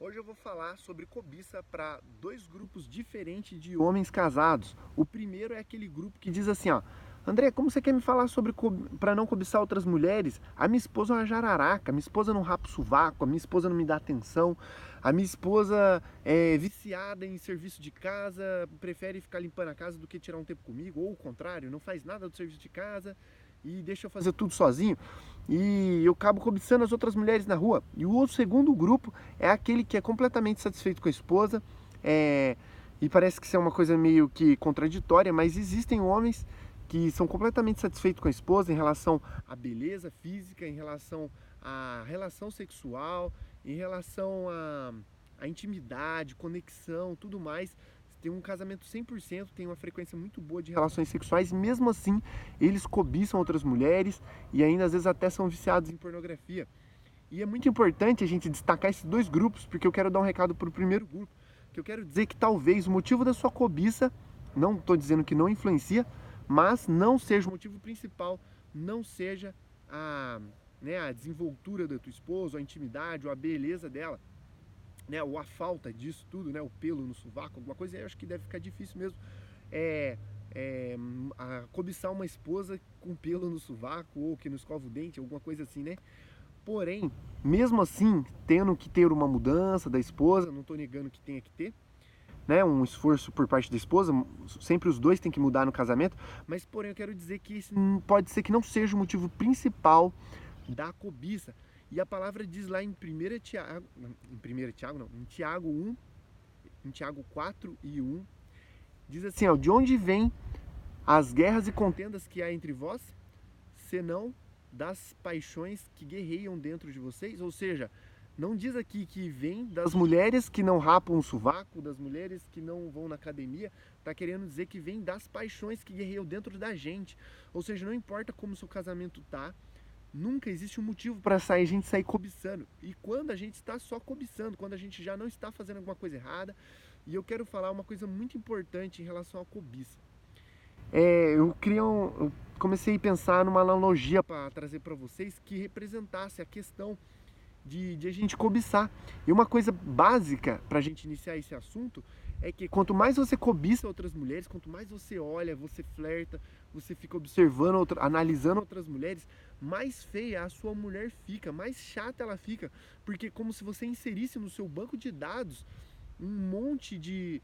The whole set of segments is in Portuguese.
Hoje eu vou falar sobre cobiça para dois grupos diferentes de homens casados. O primeiro é aquele grupo que diz assim, ó: André, como você quer me falar sobre para não cobiçar outras mulheres? A minha esposa é uma jararaca, a minha esposa não rapa o sovaco, a minha esposa não me dá atenção, a minha esposa é viciada em serviço de casa, prefere ficar limpando a casa do que tirar um tempo comigo, ou o contrário, não faz nada do serviço de casa e deixa eu fazer tudo sozinho. E eu acabo cobiçando as outras mulheres na rua. E o segundo grupo é aquele que é completamente satisfeito com a esposa, é, e parece que isso é uma coisa meio que contraditória, mas existem homens que são completamente satisfeitos com a esposa em relação à beleza física, em relação à relação sexual, em relação à intimidade, conexão, tudo mais. Tem um casamento 100%, tem uma frequência muito boa de relações sexuais, e mesmo assim eles cobiçam outras mulheres e ainda às vezes até são viciados em pornografia. E é muito importante a gente destacar esses dois grupos, porque eu quero dar um recado para o primeiro grupo, que eu quero dizer que talvez o motivo da sua cobiça, não estou dizendo que não influencia, mas não seja o motivo principal, não seja a desenvoltura da tua esposa, a intimidade, ou a beleza dela, né, ou a falta disso tudo, né, o pelo no sovaco, alguma coisa, eu acho que deve ficar difícil mesmo é, cobiçar uma esposa com pelo no sovaco ou que não escova o dente, alguma coisa assim, né? Porém, mesmo assim, tendo que ter uma mudança da esposa, não estou negando que tenha que ter, né, um esforço por parte da esposa, sempre os dois têm que mudar no casamento, mas porém eu quero dizer que esse pode ser que não seja o motivo principal da cobiça. E a palavra diz lá em 1 Tiago, em 1 Tiago não, em Tiago 1, em Tiago 4 e 1, diz assim, ó: de onde vêm as guerras e contendas que há entre vós, senão das paixões que guerreiam dentro de vocês? Ou seja, não diz aqui que vem das mulheres que não rapam o sovaco, das mulheres que não vão na academia, está querendo dizer que vem das paixões que guerreiam dentro da gente. Ou seja, não importa como o seu casamento tá, nunca existe um motivo para a gente sair cobiçando. E quando a gente está só cobiçando, quando a gente já não está fazendo alguma coisa errada. E eu quero falar uma coisa muito importante em relação à cobiça. Eu comecei a pensar numa analogia para trazer para vocês que representasse a questão de a gente cobiçar. E uma coisa básica para a gente iniciar esse assunto é que quanto mais você cobiça outras mulheres, quanto mais você olha, você flerta, você fica observando, analisando outras mulheres, mais feia a sua mulher fica, mais chata ela fica, porque é como se você inserisse no seu banco de dados um monte de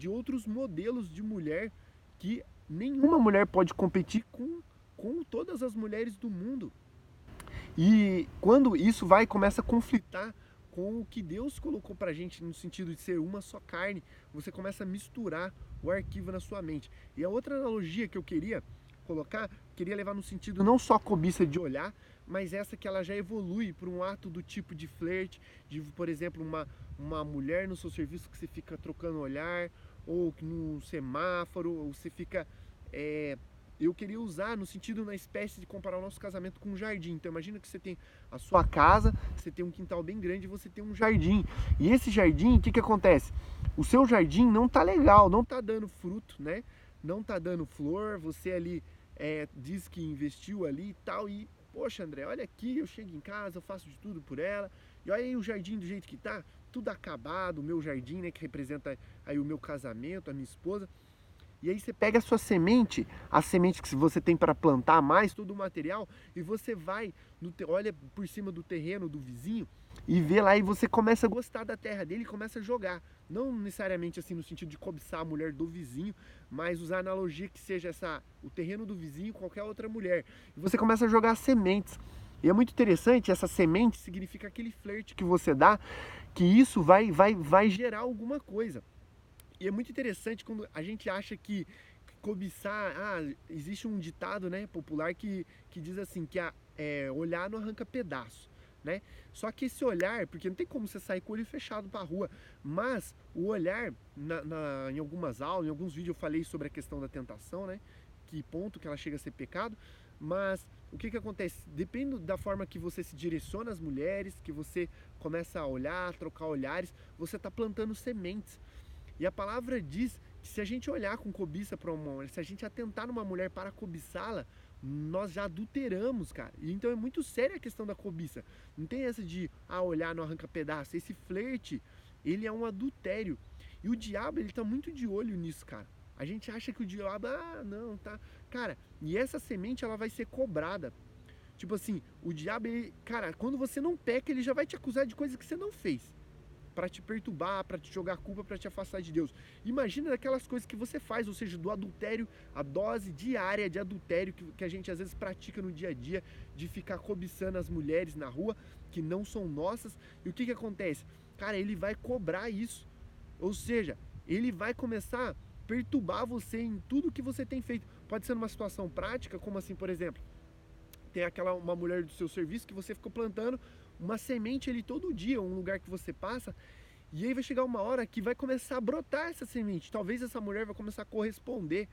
outros modelos de mulher que nenhuma mulher pode competir com todas as mulheres do mundo. E quando isso vai começa a conflitar com o que Deus colocou pra gente no sentido de ser uma só carne, você começa a misturar o arquivo na sua mente. E a outra analogia que eu queria levar no sentido não só cobiça de olhar, mas essa que ela já evolui para um ato do tipo de flerte, de, por exemplo, uma mulher no seu serviço que você fica trocando olhar, ou no semáforo, ou você fica eu queria usar no sentido, na espécie de comparar o nosso casamento com um jardim. Então imagina que você tem a sua casa, você tem um quintal bem grande e você tem um jardim. E esse jardim, o que acontece? O seu jardim não tá legal, não tá dando fruto, né? Não tá dando flor, você ali diz que investiu ali e tal, e poxa, André, olha aqui, eu chego em casa, eu faço de tudo por ela, e olha aí o jardim do jeito que tá, tudo acabado, o meu jardim, né, que representa aí o meu casamento, a minha esposa. E aí você pega a semente que você tem para plantar mais, todo o material, e você vai, olha por cima do terreno do vizinho e vê lá, e você começa a gostar da terra dele e começa a jogar. Não necessariamente assim no sentido de cobiçar a mulher do vizinho, mas usar a analogia que seja o terreno do vizinho qualquer outra mulher. E você começa a jogar sementes. E é muito interessante, essa semente significa aquele flerte que você dá, que isso vai gerar alguma coisa. E é muito interessante quando a gente acha que cobiçar. Existe um ditado, né, popular que diz assim: que olhar não arranca pedaço. Né? Só que esse olhar, porque não tem como você sair com o olho fechado para a rua, mas o olhar, em algumas aulas, em alguns vídeos eu falei sobre a questão da tentação, né? Que ponto que ela chega a ser pecado, mas o que acontece? Depende da forma que você se direciona às mulheres, que você começa a olhar, trocar olhares, você está plantando sementes. E a palavra diz que se a gente olhar com cobiça para uma mulher, se a gente atentar numa mulher para cobiçá-la, nós já adulteramos, cara. E então é muito séria a questão da cobiça. Não tem essa de, olhar não arranca pedaço. Esse flerte, ele é um adultério. E o diabo, ele tá muito de olho nisso, cara. A gente acha que o diabo, não, tá. Cara, e essa semente, ela vai ser cobrada. Tipo assim, o diabo, ele, cara, quando você não peca, ele já vai te acusar de coisas que você não fez. Pra te perturbar, pra te jogar culpa, pra te afastar de Deus. Imagina daquelas coisas que você faz, ou seja, do adultério, a dose diária de adultério que a gente às vezes pratica no dia a dia, de ficar cobiçando as mulheres na rua, que não são nossas. E o que acontece? Cara, ele vai cobrar isso. Ou seja, ele vai começar a perturbar você em tudo que você tem feito. Pode ser numa situação prática, como assim, por exemplo, tem uma mulher do seu serviço que você ficou plantando uma semente ali todo dia, um lugar que você passa, e aí vai chegar uma hora que vai começar a brotar essa semente. Talvez essa mulher vai começar a corresponder,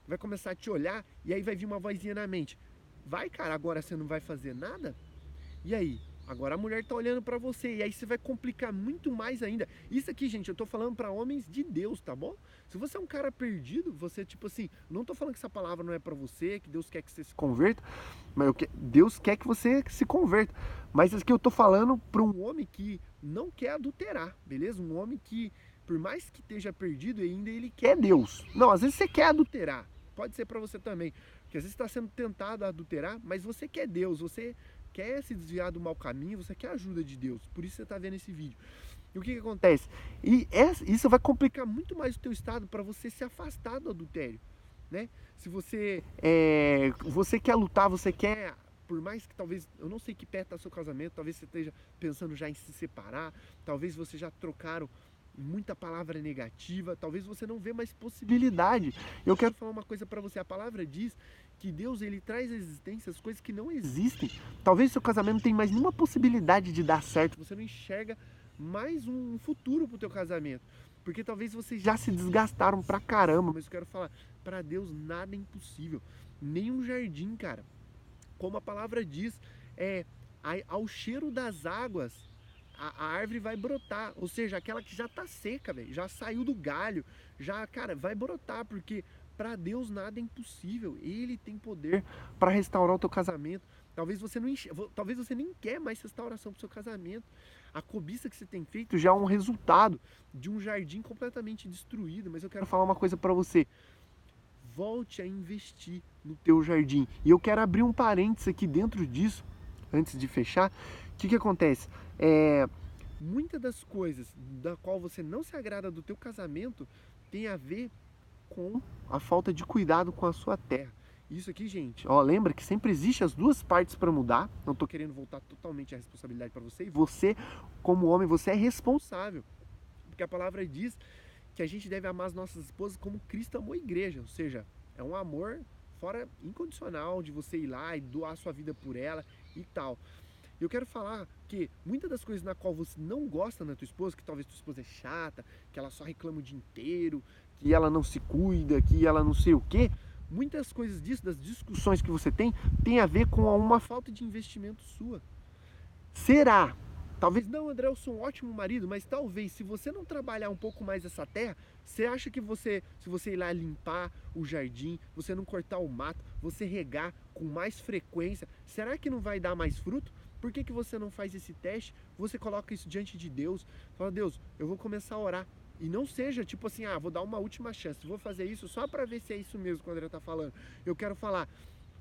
vai começar a te olhar, e aí vai vir uma vozinha na mente. Vai, cara, agora você não vai fazer nada? E aí? Agora a mulher tá olhando pra você, e aí você vai complicar muito mais ainda. Isso aqui, gente, eu tô falando pra homens de Deus, tá bom? Se você é um cara perdido, você, tipo assim, não tô falando que essa palavra não é pra você, que Deus quer que você se converta, mas Deus quer que você se converta. Mas isso aqui eu tô falando pra um homem que não quer adulterar, beleza? Um homem que, por mais que esteja perdido, ainda ele quer Deus. Não, às vezes você quer adulterar, pode ser pra você também, porque às vezes você tá sendo tentado a adulterar, mas você quer Deus, você quer se desviar do mau caminho, você quer a ajuda de Deus. Por isso você está vendo esse vídeo. E o que acontece? Isso vai complicar muito mais o teu estado para você se afastar do adultério, né? Se você quer lutar, você quer, por mais que talvez, eu não sei que pé está seu casamento, talvez você esteja pensando já em se separar, talvez você já trocaram muita palavra negativa, talvez você não vê mais possibilidade. Eu quero falar uma coisa para você, a palavra diz que Deus, ele traz à existência as coisas que não existem. Talvez seu casamento não tenha mais nenhuma possibilidade de dar certo, você não enxerga mais um futuro pro teu casamento, porque talvez vocês já se desgastaram pra caramba, mas eu quero falar, para Deus nada é impossível, nem um jardim, cara. Como a palavra diz, ao cheiro das águas, a árvore vai brotar, ou seja, aquela que já tá seca, velho, já saiu do galho, já, cara, vai brotar, porque para Deus nada é impossível. Ele tem poder para restaurar o teu casamento. Talvez você nem quer mais restauração pro seu casamento. A cobiça que você tem feito já é um resultado de um jardim completamente destruído, mas eu quero falar uma coisa para você. Volte a investir no teu jardim. E eu quero abrir um parênteses aqui dentro disso, antes de fechar. O que acontece? Muitas das coisas da qual você não se agrada do teu casamento tem a ver com a falta de cuidado com a sua terra. Isso aqui, gente, lembra que sempre existe as duas partes para mudar. Não estou querendo voltar totalmente a responsabilidade para você. E você, como homem, você é responsável. Porque a palavra diz que a gente deve amar as nossas esposas como Cristo amou a igreja. Ou seja, é um amor fora incondicional de você ir lá e doar a sua vida por ela e tal. Eu quero falar que muitas das coisas na qual você não gosta na tua esposa, que talvez tua esposa é chata, que ela só reclama o dia inteiro, que ela não se cuida, que ela não sei o quê, muitas coisas disso, das discussões que você tem a ver com uma falta de investimento sua. Será? Talvez não, André, eu sou um ótimo marido, mas talvez se você não trabalhar um pouco mais essa terra, você acha que se você ir lá limpar o jardim, você não cortar o mato, você regar com mais frequência, será que não vai dar mais fruto? Por que você não faz esse teste? Você coloca isso diante de Deus, fala, Deus, eu vou começar a orar. E não seja tipo assim, vou dar uma última chance, vou fazer isso só para ver se é isso mesmo que o André tá falando. Eu quero falar,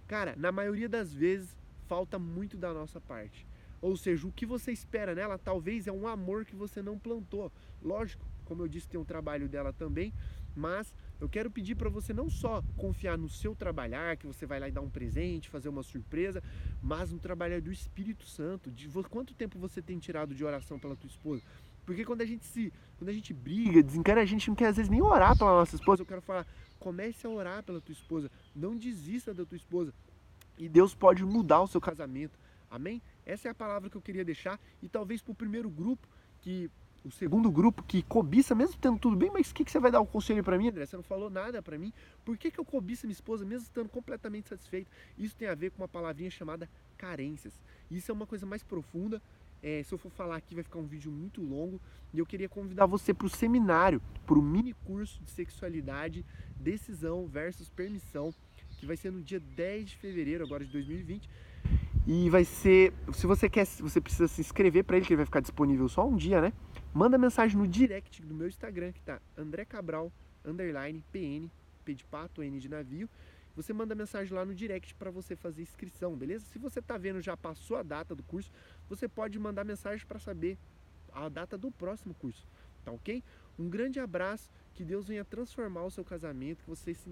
cara, na maioria das vezes falta muito da nossa parte. Ou seja, o que você espera nela talvez é um amor que você não plantou. Lógico, como eu disse, tem um trabalho dela também, mas eu quero pedir para você não só confiar no seu trabalhar, que você vai lá e dar um presente, fazer uma surpresa, mas no trabalhar do Espírito Santo. Quanto tempo você tem tirado de oração pela tua esposa? Porque quando a gente briga, desencana, a gente não quer às vezes nem orar pela nossa esposa. Eu quero falar, comece a orar pela tua esposa, não desista da tua esposa. E Deus pode mudar o seu casamento. Amém? Essa é a palavra que eu queria deixar. E talvez para o primeiro grupo, o segundo grupo que cobiça, mesmo tendo tudo bem, mas o que você vai dar o conselho para mim, André? Você não falou nada para mim. Por que eu cobiço minha esposa, mesmo estando completamente satisfeito? Isso tem a ver com uma palavrinha chamada carências. Isso é uma coisa mais profunda. Se eu for falar aqui vai ficar um vídeo muito longo. E eu queria convidar você para o seminário, para o mini curso de sexualidade, decisão versus permissão, que vai ser no dia 10 de fevereiro agora de 2020. E vai ser, se você quer, você precisa se inscrever para ele, que ele vai ficar disponível só um dia, né? Manda mensagem no direct do meu Instagram, que tá André Cabral, _PN, P de pato, N de navio. Você manda mensagem lá no direct para você fazer inscrição, beleza? Se você tá vendo já passou a data do curso, você pode mandar mensagem para saber a data do próximo curso, tá ok? Um grande abraço, que Deus venha transformar o seu casamento, que você se